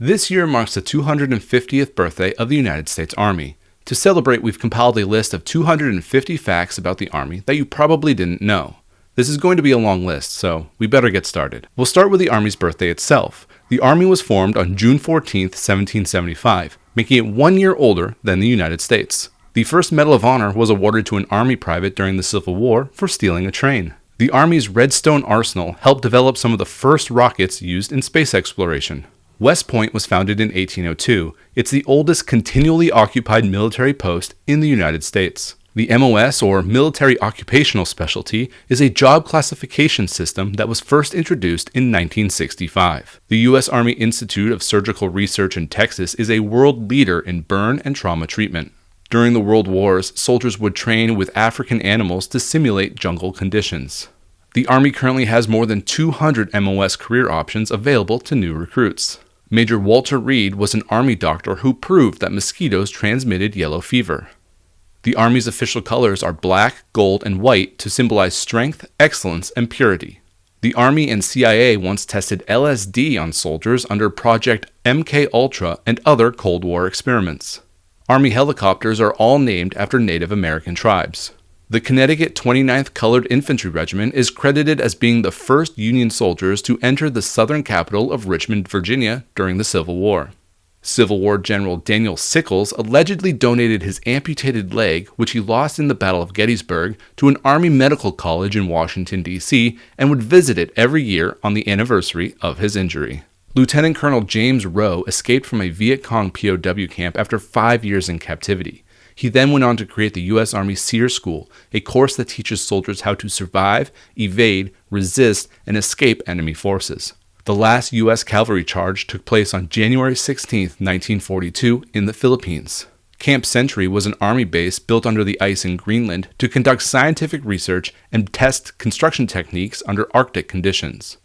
This year marks the 250th birthday of the United States Army. To celebrate, we've compiled a list of 250 facts about the Army that you probably didn't know. This is going to be a long list, so we better get started. We'll start with the Army's birthday itself. The Army was formed on June 14, 1775, making it 1 year older than the United States. The first Medal of Honor was awarded to an Army private during the Civil War for stealing a train. The Army's Redstone Arsenal helped develop some of the first rockets used in space exploration. West Point was founded in 1802. It's the oldest continually occupied military post in the United States. The MOS, or Military Occupational Specialty, is a job classification system that was first introduced in 1965. The U.S. Army Institute of Surgical Research in Texas is a world leader in burn and trauma treatment. During the World Wars, soldiers would train with African animals to simulate jungle conditions. The Army currently has more than 200 MOS career options available to new recruits. Major Walter Reed was an Army doctor who proved that mosquitoes transmitted yellow fever. The Army's official colors are black, gold, and white to symbolize strength, excellence, and purity. The Army and CIA once tested LSD on soldiers under Project MKUltra and other Cold War experiments. Army helicopters are all named after Native American tribes. The Connecticut 29th Colored Infantry Regiment is credited as being the first Union soldiers to enter the southern capital of Richmond, Virginia during the Civil War. Civil War General Daniel Sickles allegedly donated his amputated leg, which he lost in the Battle of Gettysburg, to an Army medical college in Washington, D.C., and would visit it every year on the anniversary of his injury. Lieutenant Colonel James Rowe escaped from a Viet Cong POW camp after 5 years in captivity. He then went on to create the U.S. Army SEER School, a course that teaches soldiers how to survive, evade, resist, and escape enemy forces. The last U.S. cavalry charge took place on January 16, 1942, in the Philippines. Camp Century was an Army base built under the ice in Greenland to conduct scientific research and test construction techniques under Arctic conditions.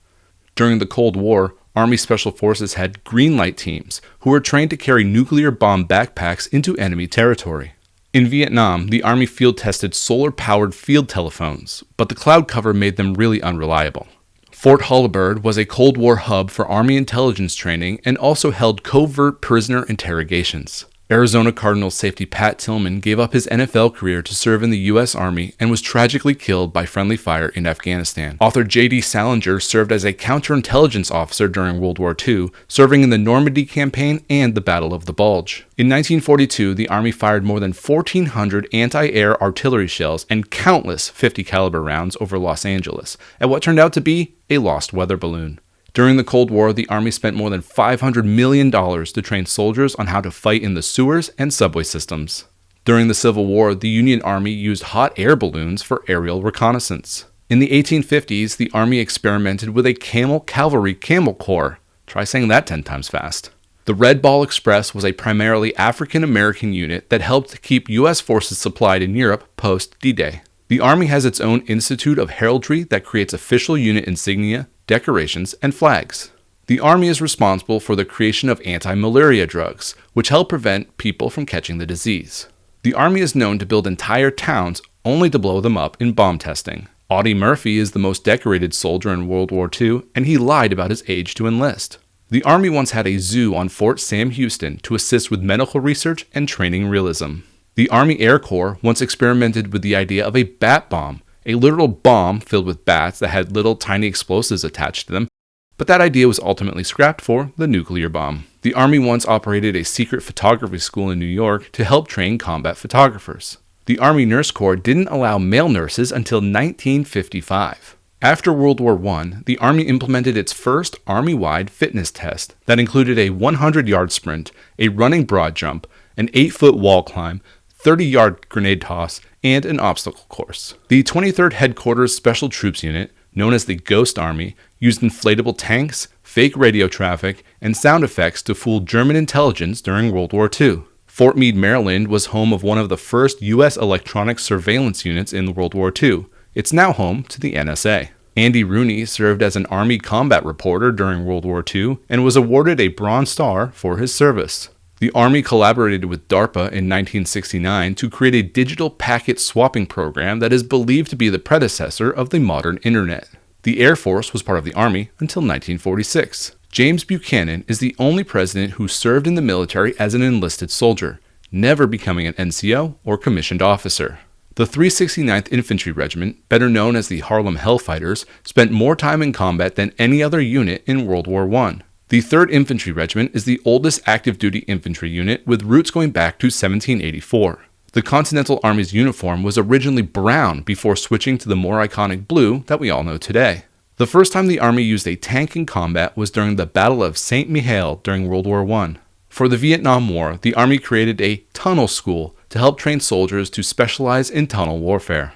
During the Cold War, Army Special Forces had green light teams who were trained to carry nuclear bomb backpacks into enemy territory. In Vietnam, the Army field tested solar-powered field telephones, but the cloud cover made them really unreliable. Fort Holabird was a Cold War hub for Army intelligence training and also held covert prisoner interrogations. Arizona Cardinals safety Pat Tillman gave up his NFL career to serve in the U.S. Army and was tragically killed by friendly fire in Afghanistan. Author J.D. Salinger served as a counterintelligence officer during World War II, serving in the Normandy campaign and the Battle of the Bulge. In 1942, the Army fired more than 1,400 anti-air artillery shells and countless .50 caliber rounds over Los Angeles, at what turned out to be a lost weather balloon. During the Cold War, the Army spent more than $500 million to train soldiers on how to fight in the sewers and subway systems. During the Civil War, the Union Army used hot air balloons for aerial reconnaissance. In the 1850s, the Army experimented with a Camel Cavalry Camel Corps. Try saying that 10 times fast. The Red Ball Express was a primarily African-American unit that helped keep U.S. forces supplied in Europe post-D-Day. The Army has its own Institute of Heraldry that creates official unit insignia, decorations, and flags. The Army is responsible for the creation of anti-malaria drugs, which help prevent people from catching the disease. The Army is known to build entire towns only to blow them up in bomb testing. Audie Murphy is the most decorated soldier in World War II, and he lied about his age to enlist. The Army once had a zoo on Fort Sam Houston to assist with medical research and training realism. The Army Air Corps once experimented with the idea of a bat bomb, a literal bomb filled with bats that had little tiny explosives attached to them, but that idea was ultimately scrapped for the nuclear bomb. The Army once operated a secret photography school in New York to help train combat photographers. The Army Nurse Corps didn't allow male nurses until 1955. After World War I, the Army implemented its first Army-wide fitness test that included a 100-yard sprint, a running broad jump, an 8-foot wall climb, 30-yard grenade toss, and an obstacle course. The 23rd Headquarters Special Troops Unit, known as the Ghost Army, used inflatable tanks, fake radio traffic, and sound effects to fool German intelligence during World War II. Fort Meade, Maryland was home of one of the first U.S. electronic surveillance units in World War II. It's now home to the NSA. Andy Rooney served as an Army combat reporter during World War II and was awarded a Bronze Star for his service. The Army collaborated with DARPA in 1969 to create a digital packet swapping program that is believed to be the predecessor of the modern Internet. The Air Force was part of the Army until 1946. James Buchanan is the only president who served in the military as an enlisted soldier, never becoming an NCO or commissioned officer. The 369th Infantry Regiment, better known as the Harlem Hellfighters, spent more time in combat than any other unit in World War I. The 3rd Infantry Regiment is the oldest active-duty infantry unit with roots going back to 1784. The Continental Army's uniform was originally brown before switching to the more iconic blue that we all know today. The first time the Army used a tank in combat was during the Battle of St. Mihiel during World War I. For the Vietnam War, the Army created a tunnel school to help train soldiers to specialize in tunnel warfare.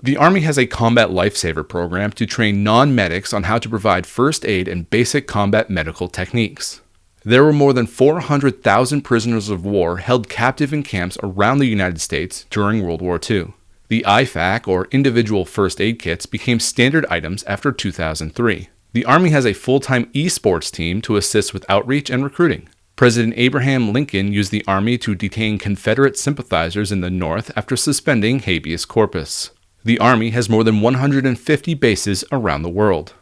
The Army has a combat lifesaver program to train non-medics on how to provide first aid and basic combat medical techniques. There were more than 400,000 prisoners of war held captive in camps around the United States during World War II. The IFAK, or Individual First Aid Kits, became standard items after 2003. The Army has a full-time esports team to assist with outreach and recruiting. President Abraham Lincoln used the Army to detain Confederate sympathizers in the North after suspending habeas corpus. The Army has more than 150 bases around the world.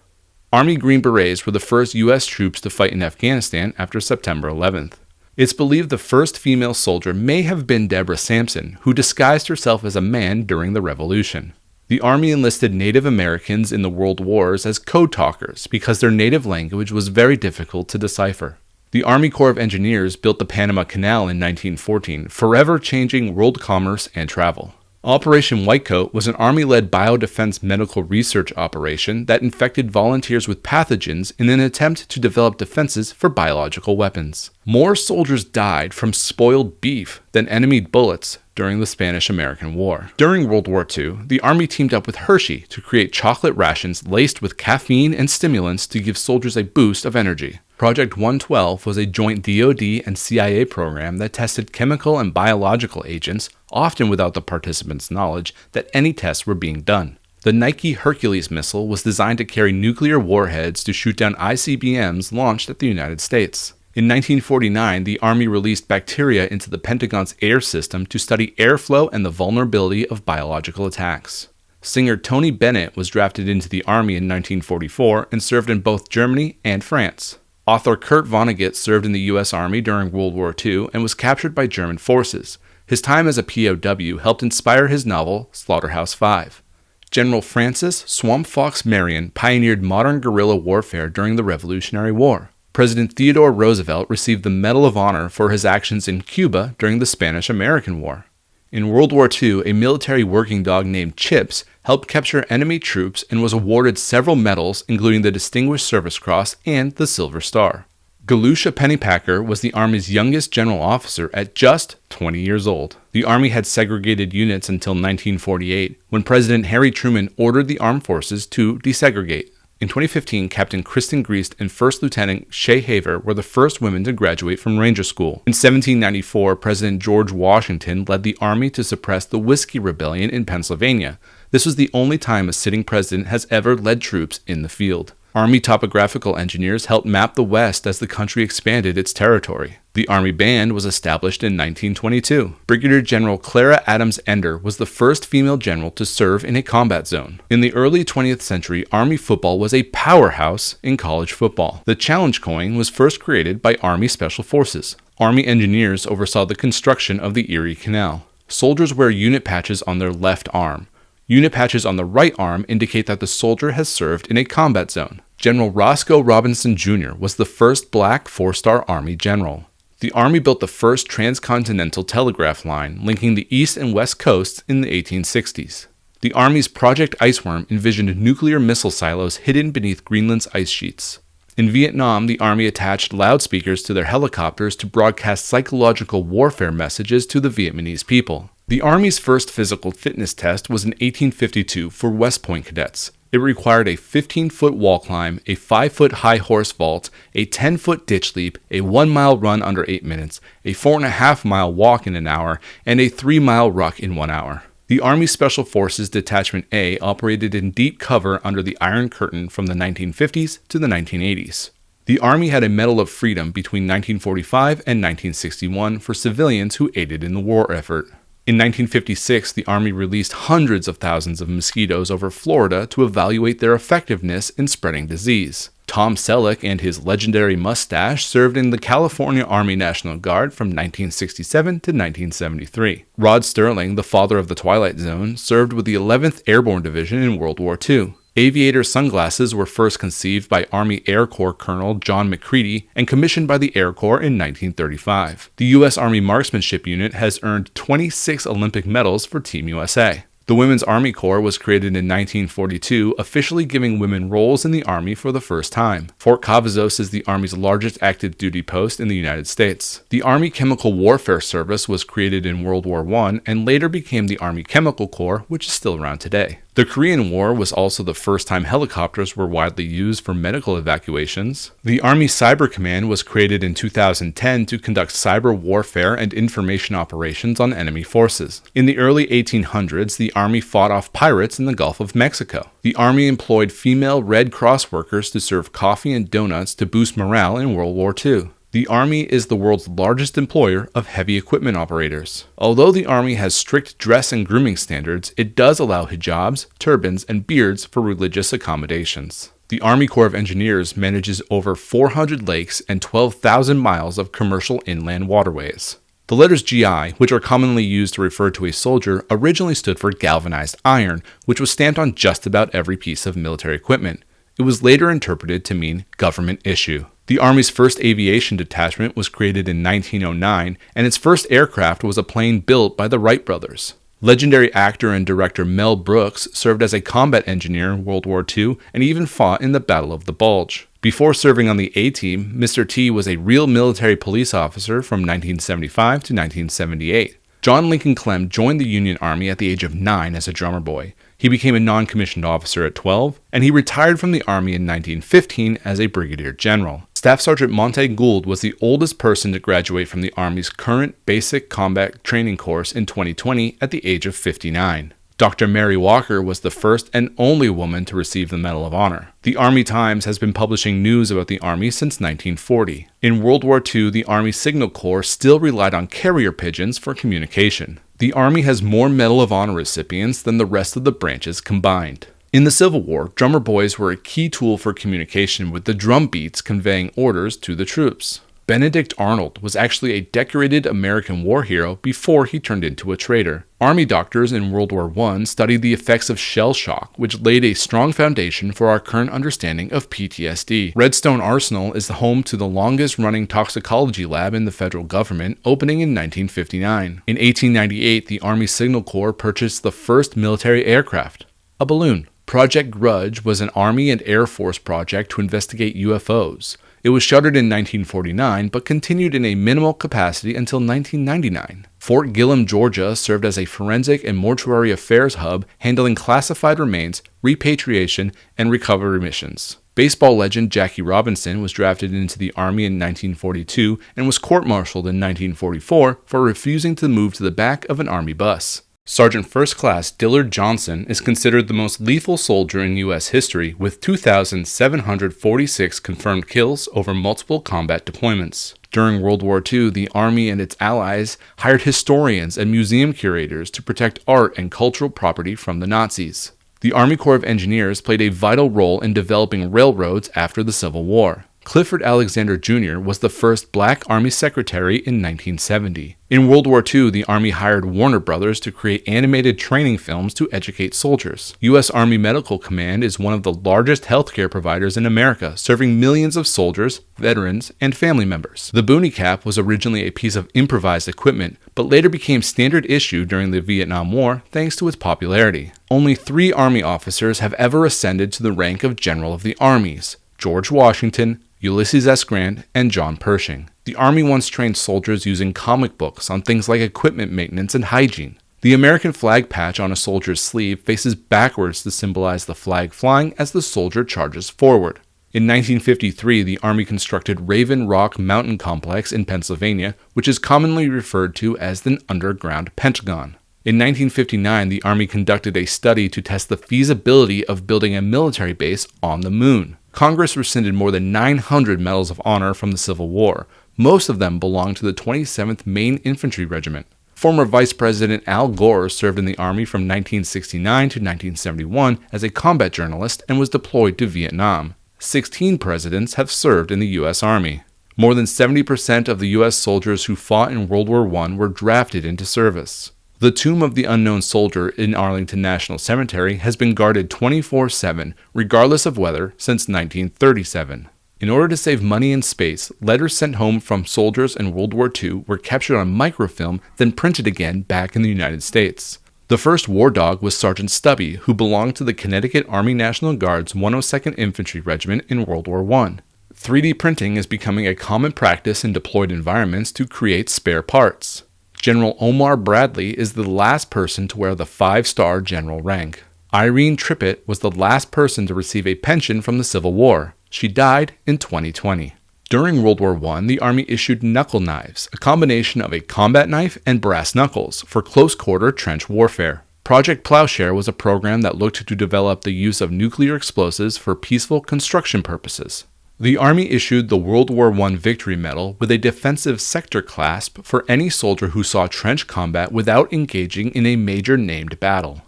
Army Green Berets were the first U.S. troops to fight in Afghanistan after September 11th. It's believed the first female soldier may have been Deborah Sampson, who disguised herself as a man during the Revolution. The Army enlisted Native Americans in the World Wars as code talkers because their native language was very difficult to decipher. The Army Corps of Engineers built the Panama Canal in 1914, forever changing world commerce and travel. Operation Whitecoat was an Army-led biodefense medical research operation that infected volunteers with pathogens in an attempt to develop defenses for biological weapons. More soldiers died from spoiled beef than enemy bullets during the Spanish-American War. During World War II, the Army teamed up with Hershey to create chocolate rations laced with caffeine and stimulants to give soldiers a boost of energy. Project 112 was a joint DoD and CIA program that tested chemical and biological agents, often without the participants' knowledge that any tests were being done. The Nike Hercules missile was designed to carry nuclear warheads to shoot down ICBMs launched at the United States. In 1949, the Army released bacteria into the Pentagon's air system to study airflow and the vulnerability of biological attacks. Singer Tony Bennett was drafted into the Army in 1944 and served in both Germany and France. Author Kurt Vonnegut served in the U.S. Army during World War II and was captured by German forces. His time as a POW helped inspire his novel, Slaughterhouse-Five. General Francis Swamp Fox Marion pioneered modern guerrilla warfare during the Revolutionary War. President Theodore Roosevelt received the Medal of Honor for his actions in Cuba during the Spanish-American War. In World War II, a military working dog named Chips helped capture enemy troops and was awarded several medals, including the Distinguished Service Cross and the Silver Star. Galusha Pennypacker was the Army's youngest general officer at just 20 years old. The Army had segregated units until 1948, when President Harry Truman ordered the armed forces to desegregate. In 2015, Captain Kristen Griest and First Lieutenant Shay Haver were the first women to graduate from Ranger School. In 1794, President George Washington led the Army to suppress the Whiskey Rebellion in Pennsylvania. This was the only time a sitting president has ever led troops in the field. Army topographical engineers helped map the West as the country expanded its territory. The Army Band was established in 1922. Brigadier General Clara Adams Ender was the first female general to serve in a combat zone. In the early 20th century, Army football was a powerhouse in college football. The challenge coin was first created by Army Special Forces. Army engineers oversaw the construction of the Erie Canal. Soldiers wear unit patches on their left arm. Unit patches on the right arm indicate that the soldier has served in a combat zone. General Roscoe Robinson Jr. was the first black four-star Army general. The Army built the first transcontinental telegraph line linking the east and west coasts in the 1860s. The Army's Project Iceworm envisioned nuclear missile silos hidden beneath Greenland's ice sheets. In Vietnam, the Army attached loudspeakers to their helicopters to broadcast psychological warfare messages to the Vietnamese people. The Army's first physical fitness test was in 1852 for West Point cadets. It required a 15-foot wall climb, a 5-foot high horse vault, a 10-foot ditch leap, a 1-mile run under 8 minutes, a 4.5-mile walk in an hour, and a 3-mile ruck in 1 hour. The Army Special Forces Detachment A operated in deep cover under the Iron Curtain from the 1950s to the 1980s. The Army had a Medal of Freedom between 1945 and 1961 for civilians who aided in the war effort. In 1956, the Army released hundreds of thousands of mosquitoes over Florida to evaluate their effectiveness in spreading disease. Tom Selleck and his legendary mustache served in the California Army National Guard from 1967 to 1973. Rod Sterling, the father of the Twilight Zone, served with the 11th Airborne Division in World War II. Aviator sunglasses were first conceived by Army Air Corps Colonel John McCready and commissioned by the Air Corps in 1935. The U.S. Army Marksmanship Unit has earned 26 Olympic medals for Team USA. The Women's Army Corps was created in 1942, officially giving women roles in the Army for the first time. Fort Cavazos is the Army's largest active duty post in the United States. The Army Chemical Warfare Service was created in World War I and later became the Army Chemical Corps, which is still around today. The Korean War was also the first time helicopters were widely used for medical evacuations. The Army Cyber Command was created in 2010 to conduct cyber warfare and information operations on enemy forces. In the early 1800s, the Army fought off pirates in the Gulf of Mexico. The Army employed female Red Cross workers to serve coffee and donuts to boost morale in World War II. The Army is the world's largest employer of heavy equipment operators. Although the Army has strict dress and grooming standards, it does allow hijabs, turbans, and beards for religious accommodations. The Army Corps of Engineers manages over 400 lakes and 12,000 miles of commercial inland waterways. The letters GI, which are commonly used to refer to a soldier, originally stood for galvanized iron, which was stamped on just about every piece of military equipment. It was later interpreted to mean government issue. The Army's first aviation detachment was created in 1909, and its first aircraft was a plane built by the Wright brothers. Legendary actor and director Mel Brooks served as a combat engineer in World War II and even fought in the Battle of the Bulge. Before serving on the A-Team, Mr. T was a real military police officer from 1975 to 1978. John Lincoln Clem joined the Union Army at the age of 9 as a drummer boy. He became a non-commissioned officer at 12, and he retired from the Army in 1915 as a brigadier general. Staff Sergeant Monte Gould was the oldest person to graduate from the Army's current basic combat training course in 2020 at the age of 59. Dr. Mary Walker was the first and only woman to receive the Medal of Honor. The Army Times has been publishing news about the Army since 1940. In World War II, the Army Signal Corps still relied on carrier pigeons for communication. The Army has more Medal of Honor recipients than the rest of the branches combined. In the Civil War, drummer boys were a key tool for communication, with the drum beats conveying orders to the troops. Benedict Arnold was actually a decorated American war hero before he turned into a traitor. Army doctors in World War I studied the effects of shell shock, which laid a strong foundation for our current understanding of PTSD. Redstone Arsenal is the home to the longest-running toxicology lab in the federal government, opening in 1959. In 1898, the Army Signal Corps purchased the first military aircraft, a balloon. Project Grudge was an Army and Air Force project to investigate UFOs. It was shuttered in 1949, but continued in a minimal capacity until 1999. Fort Gillem, Georgia served as a forensic and mortuary affairs hub, handling classified remains, repatriation, and recovery missions. Baseball legend Jackie Robinson was drafted into the Army in 1942 and was court-martialed in 1944 for refusing to move to the back of an Army bus. Sergeant First Class Dillard Johnson is considered the most lethal soldier in U.S. history, with 2,746 confirmed kills over multiple combat deployments. During World War II, the Army and its allies hired historians and museum curators to protect art and cultural property from the Nazis. The Army Corps of Engineers played a vital role in developing railroads after the Civil War. Clifford Alexander Jr. was the first black Army secretary in 1970. In World War II, the Army hired Warner Brothers to create animated training films to educate soldiers. U.S. Army Medical Command is one of the largest healthcare providers in America, serving millions of soldiers, veterans, and family members. The Boonie Cap was originally a piece of improvised equipment, but later became standard issue during the Vietnam War thanks to its popularity. Only 3 Army officers have ever ascended to the rank of General of the Armies: George Washington, Ulysses S. Grant, and John Pershing. The Army once trained soldiers using comic books on things like equipment maintenance and hygiene. The American flag patch on a soldier's sleeve faces backwards to symbolize the flag flying as the soldier charges forward. In 1953, the Army constructed Raven Rock Mountain Complex in Pennsylvania, which is commonly referred to as the underground Pentagon. In 1959, the Army conducted a study to test the feasibility of building a military base on the moon. Congress rescinded more than 900 Medals of Honor from the Civil War. Most of them belonged to the 27th Maine Infantry Regiment. Former Vice President Al Gore served in the Army from 1969 to 1971 as a combat journalist and was deployed to Vietnam. 16 presidents have served in the U.S. Army. More than 70% of the U.S. soldiers who fought in World War I were drafted into service. The tomb of the unknown soldier in Arlington National Cemetery has been guarded 24/7, regardless of weather, since 1937. In order to save money and space, letters sent home from soldiers in World War II were captured on microfilm, then printed again back in the United States. The first war dog was Sergeant Stubby, who belonged to the Connecticut Army National Guard's 102nd Infantry Regiment in World War I. 3D printing is becoming a common practice in deployed environments to create spare parts. General Omar Bradley is the last person to wear the 5-star general rank. Irene Trippett was the last person to receive a pension from the Civil War. She died in 2020. During World War I, the Army issued knuckle knives, a combination of a combat knife and brass knuckles, for close-quarter trench warfare. Project Plowshare was a program that looked to develop the use of nuclear explosives for peaceful construction purposes. The Army issued the World War I Victory Medal with a defensive sector clasp for any soldier who saw trench combat without engaging in a major named battle.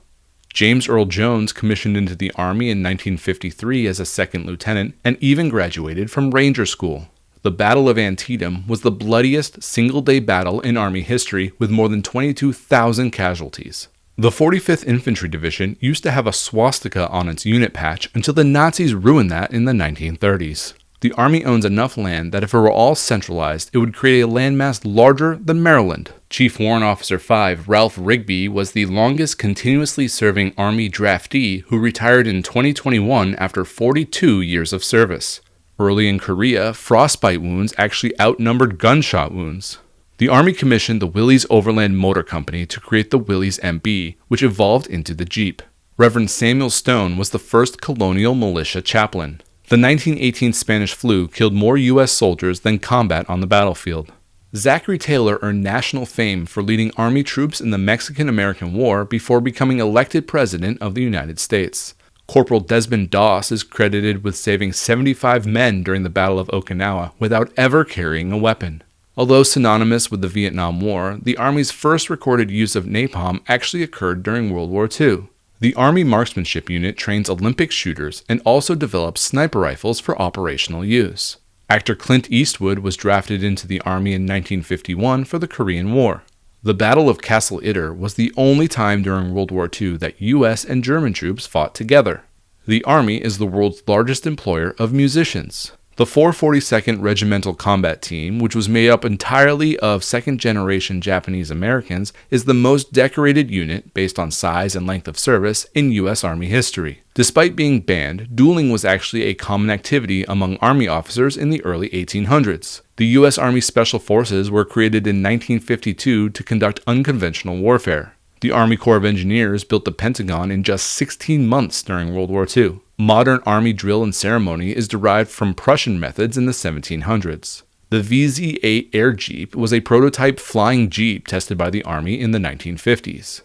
James Earl Jones commissioned into the Army in 1953 as a second lieutenant and even graduated from Ranger School. The Battle of Antietam was the bloodiest single-day battle in Army history with more than 22,000 casualties. The 45th Infantry Division used to have a swastika on its unit patch until the Nazis ruined that in the 1930s. The Army owns enough land that if it were all centralized, it would create a landmass larger than Maryland. Chief Warrant Officer 5 Ralph Rigby was the longest continuously serving Army draftee who retired in 2021 after 42 years of service. Early in Korea, frostbite wounds actually outnumbered gunshot wounds. The Army commissioned the Willys Overland Motor Company to create the Willys MB, which evolved into the Jeep. Reverend Samuel Stone was the first colonial militia chaplain. The 1918 Spanish flu killed more U.S. soldiers than combat on the battlefield. Zachary Taylor earned national fame for leading Army troops in the Mexican-American War before becoming elected President of the United States. Corporal Desmond Doss is credited with saving 75 men during the Battle of Okinawa without ever carrying a weapon. Although synonymous with the Vietnam War, the Army's first recorded use of napalm actually occurred during World War II. The Army Marksmanship Unit trains Olympic shooters and also develops sniper rifles for operational use. Actor Clint Eastwood was drafted into the Army in 1951 for the Korean War. The Battle of Castle Itter was the only time during World War II that U.S. and German troops fought together. The Army is the world's largest employer of musicians. The 442nd Regimental Combat Team, which was made up entirely of second-generation Japanese Americans, is the most decorated unit, based on size and length of service, in U.S. Army history. Despite being banned, dueling was actually a common activity among Army officers in the early 1800s. The U.S. Army Special Forces were created in 1952 to conduct unconventional warfare. The Army Corps of Engineers built the Pentagon in just 16 months during World War II. Modern Army drill and ceremony is derived from Prussian methods in the 1700s. The VZ-8 Air Jeep was a prototype flying jeep tested by the Army in the 1950s.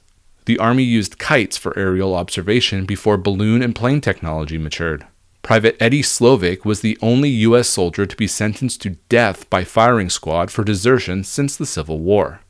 The Army used kites for aerial observation before balloon and plane technology matured. Private Eddie Slovik was the only U.S. soldier to be sentenced to death by firing squad for desertion since the Civil War.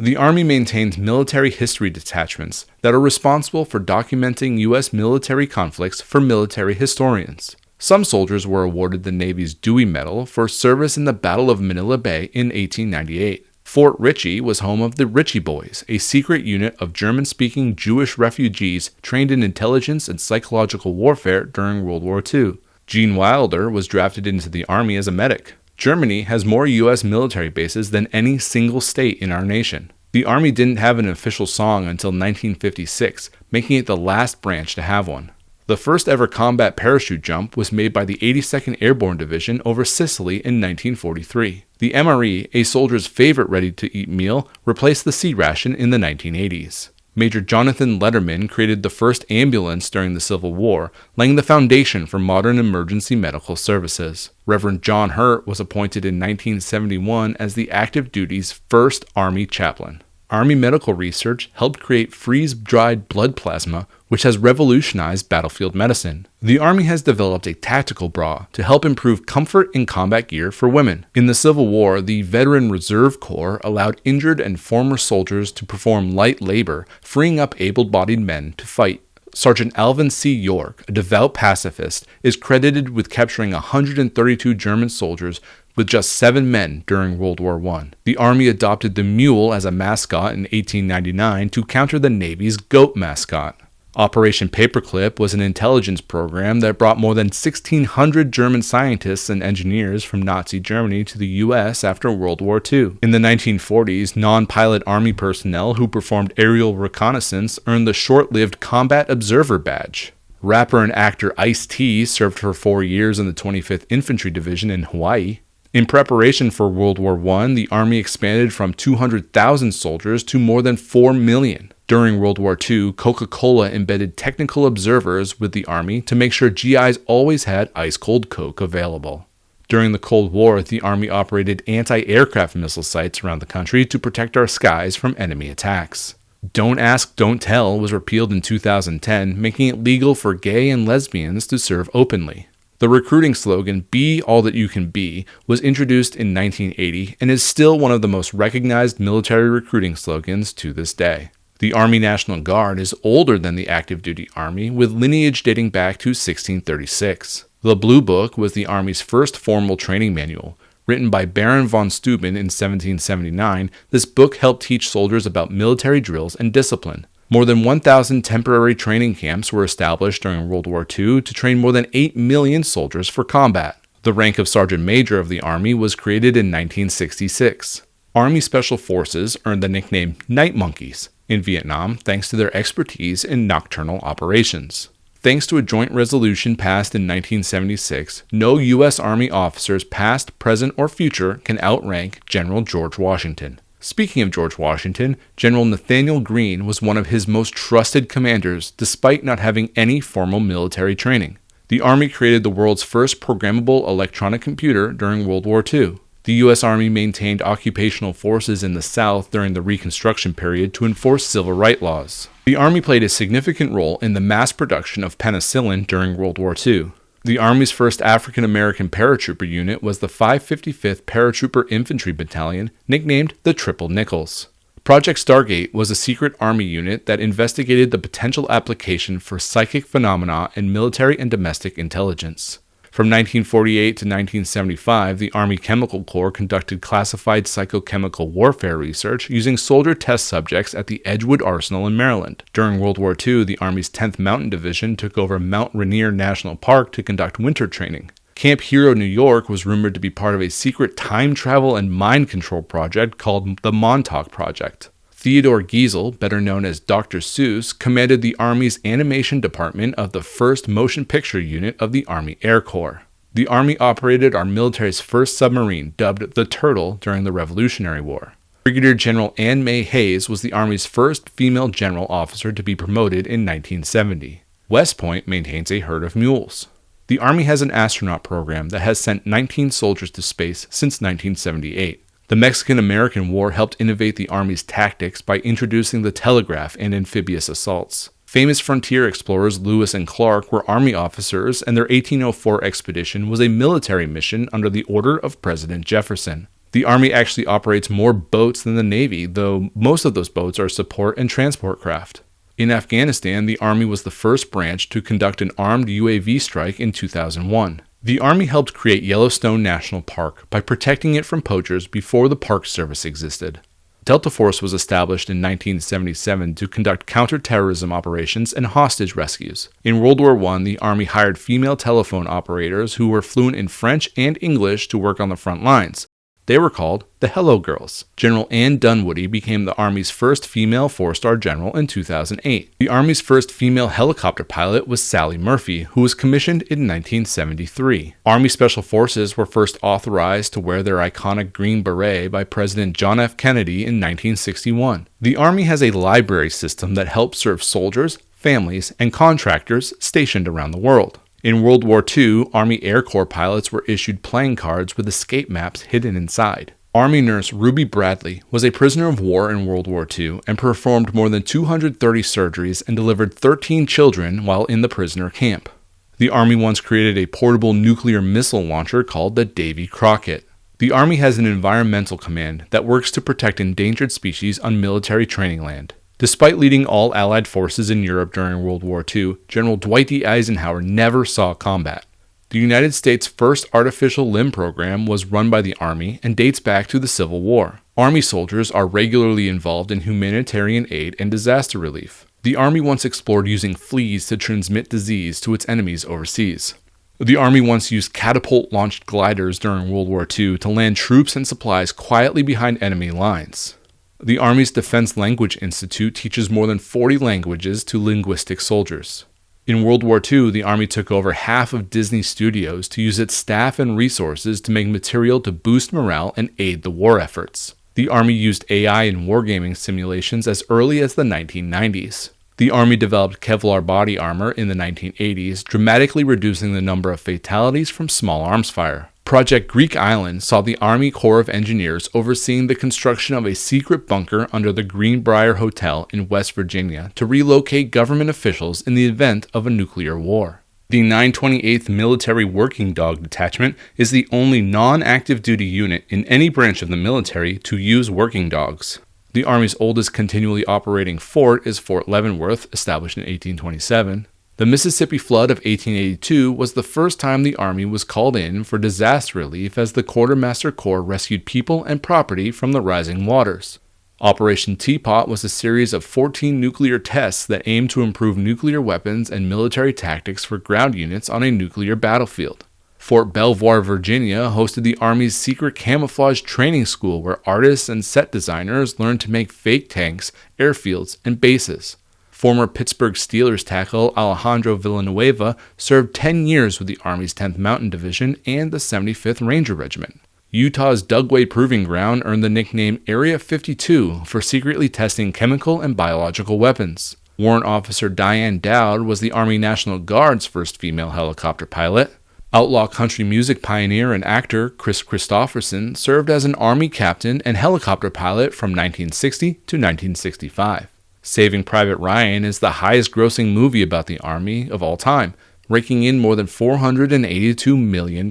The Army maintains military history detachments that are responsible for documenting U.S. military conflicts for military historians. Some soldiers were awarded the Navy's Dewey Medal for service in the Battle of Manila Bay in 1898. Fort Ritchie was home of the Ritchie Boys, a secret unit of German-speaking Jewish refugees trained in intelligence and psychological warfare during World War II. Gene Wilder was drafted into the Army as a medic. Germany has more U.S. military bases than any single state in our nation. The Army didn't have an official song until 1956, making it the last branch to have one. The first ever combat parachute jump was made by the 82nd Airborne Division over Sicily in 1943. The MRE, a soldier's favorite ready-to-eat meal, replaced the sea ration in the 1980s. Major Jonathan Letterman created the first ambulance during the Civil War, laying the foundation for modern emergency medical services. Reverend John Hurt was appointed in 1971 as the active duty's first Army chaplain. Army medical research helped create freeze-dried blood plasma, which has revolutionized battlefield medicine. The Army has developed a tactical bra to help improve comfort in combat gear for women. In the Civil War, the Veteran Reserve Corps allowed injured and former soldiers to perform light labor, freeing up able-bodied men to fight. Sergeant Alvin C. York, a devout pacifist, is credited with capturing 132 German soldiers with just 7 men during World War I. The Army adopted the mule as a mascot in 1899 to counter the Navy's goat mascot. Operation Paperclip was an intelligence program that brought more than 1,600 German scientists and engineers from Nazi Germany to the U.S. after World War II. In the 1940s, non-pilot Army personnel who performed aerial reconnaissance earned the short-lived Combat Observer Badge. Rapper and actor Ice-T served for 4 years in the 25th Infantry Division in Hawaii. In preparation for World War I, the Army expanded from 200,000 soldiers to more than 4 million. During World War II, Coca-Cola embedded technical observers with the Army to make sure GIs always had ice-cold Coke available. During the Cold War, the Army operated anti-aircraft missile sites around the country to protect our skies from enemy attacks. Don't Ask, Don't Tell was repealed in 2010, making it legal for gay and lesbians to serve openly. The recruiting slogan, "Be all that you can be," was introduced in 1980 and is still one of the most recognized military recruiting slogans to this day. The Army National Guard is older than the active duty Army, with lineage dating back to 1636. The Blue Book was the Army's first formal training manual. Written by Baron von Steuben in 1779, this book helped teach soldiers about military drills and discipline. More than 1,000 temporary training camps were established during World War II to train more than 8 million soldiers for combat. The rank of Sergeant Major of the Army was created in 1966. Army Special Forces earned the nickname Night Monkeys in Vietnam thanks to their expertise in nocturnal operations. Thanks to a joint resolution passed in 1976, no U.S. Army officers past, present, or future can outrank General George Washington. Speaking of George Washington, General Nathanael Greene was one of his most trusted commanders despite not having any formal military training. The Army created the world's first programmable electronic computer during World War II. The U.S. Army maintained occupational forces in the South during the Reconstruction period to enforce civil rights laws. The Army played a significant role in the mass production of penicillin during World War II. The Army's first African-American paratrooper unit was the 555th Paratrooper Infantry Battalion, nicknamed the Triple Nickels. Project Stargate was a secret Army unit that investigated the potential application for psychic phenomena in military and domestic intelligence. From 1948 to 1975, the Army Chemical Corps conducted classified psychochemical warfare research using soldier test subjects at the Edgewood Arsenal in Maryland. During World War II, the Army's 10th Mountain Division took over Mount Rainier National Park to conduct winter training. Camp Hero, New York was rumored to be part of a secret time travel and mind control project called the Montauk Project. Theodore Geisel, better known as Dr. Seuss, commanded the Army's animation department of the 1st Motion Picture Unit of the Army Air Corps. The Army operated our military's first submarine, dubbed the Turtle, during the Revolutionary War. Brigadier General Ann May Hayes was the Army's first female general officer to be promoted in 1970. West Point maintains a herd of mules. The Army has an astronaut program that has sent 19 soldiers to space since 1978. The Mexican-American War helped innovate the Army's tactics by introducing the telegraph and amphibious assaults. Famous frontier explorers Lewis and Clark were Army officers, and their 1804 expedition was a military mission under the order of President Jefferson. The Army actually operates more boats than the Navy, though most of those boats are support and transport craft. In Afghanistan, the Army was the first branch to conduct an armed UAV strike in 2001. The Army helped create Yellowstone National Park by protecting it from poachers before the Park Service existed. Delta Force was established in 1977 to conduct counterterrorism operations and hostage rescues. In World War I, the Army hired female telephone operators who were fluent in French and English to work on the front lines. They were called the Hello Girls. General Ann Dunwoody became the Army's first female four-star general in 2008. The Army's first female helicopter pilot was Sally Murphy, who was commissioned in 1973. Army Special Forces were first authorized to wear their iconic green beret by President John F. Kennedy in 1961. The Army has a library system that helps serve soldiers, families, and contractors stationed around the world. In World War II, Army Air Corps pilots were issued playing cards with escape maps hidden inside. Army nurse Ruby Bradley was a prisoner of war in World War II and performed more than 230 surgeries and delivered 13 children while in the prisoner camp. The Army once created a portable nuclear missile launcher called the Davy Crockett. The Army has an environmental command that works to protect endangered species on military training land. Despite leading all Allied forces in Europe during World War II, General Dwight D. Eisenhower never saw combat. The United States' first artificial limb program was run by the Army and dates back to the Civil War. Army soldiers are regularly involved in humanitarian aid and disaster relief. The Army once explored using fleas to transmit disease to its enemies overseas. The Army once used catapult-launched gliders during World War II to land troops and supplies quietly behind enemy lines. The Army's Defense Language Institute teaches more than 40 languages to linguistic soldiers. In World War II, the Army took over half of Disney Studios to use its staff and resources to make material to boost morale and aid the war efforts. The Army used AI in wargaming simulations as early as the 1990s. The Army developed Kevlar body armor in the 1980s, dramatically reducing the number of fatalities from small arms fire. Project Greek Island saw the Army Corps of Engineers overseeing the construction of a secret bunker under the Greenbrier Hotel in West Virginia to relocate government officials in the event of a nuclear war. The 928th Military Working Dog Detachment is the only non-active duty unit in any branch of the military to use working dogs. The Army's oldest continually operating fort is Fort Leavenworth, established in 1827. The Mississippi Flood of 1882 was the first time the Army was called in for disaster relief as the Quartermaster Corps rescued people and property from the rising waters. Operation Teapot was a series of 14 nuclear tests that aimed to improve nuclear weapons and military tactics for ground units on a nuclear battlefield. Fort Belvoir, Virginia hosted the Army's secret camouflage training school where artists and set designers learned to make fake tanks, airfields, and bases. Former Pittsburgh Steelers tackle Alejandro Villanueva served 10 years with the Army's 10th Mountain Division and the 75th Ranger Regiment. Utah's Dugway Proving Ground earned the nickname Area 52 for secretly testing chemical and biological weapons. Warrant Officer Diane Dowd was the Army National Guard's first female helicopter pilot. Outlaw country music pioneer and actor Chris Christopherson served as an Army captain and helicopter pilot from 1960 to 1965. Saving Private Ryan is the highest-grossing movie about the Army of all time, raking in more than $482 million.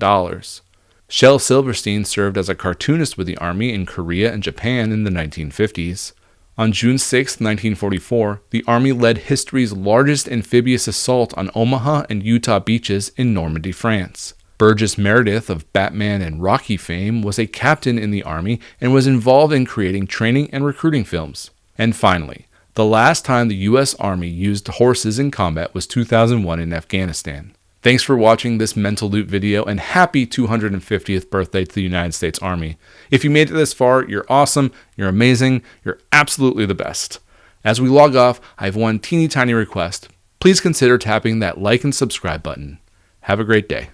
Shel Silverstein served as a cartoonist with the Army in Korea and Japan in the 1950s. On June 6, 1944, the Army led history's largest amphibious assault on Omaha and Utah beaches in Normandy, France. Burgess Meredith of Batman and Rocky fame was a captain in the Army and was involved in creating training and recruiting films. And finally, the last time the U.S. Army used horses in combat was 2001 in Afghanistan. Thanks for watching this Mental Loop video and happy 250th birthday to the United States Army. If you made it this far, you're awesome, you're amazing, you're absolutely the best. As we log off, I have one teeny tiny request. Please consider tapping that like and subscribe button. Have a great day.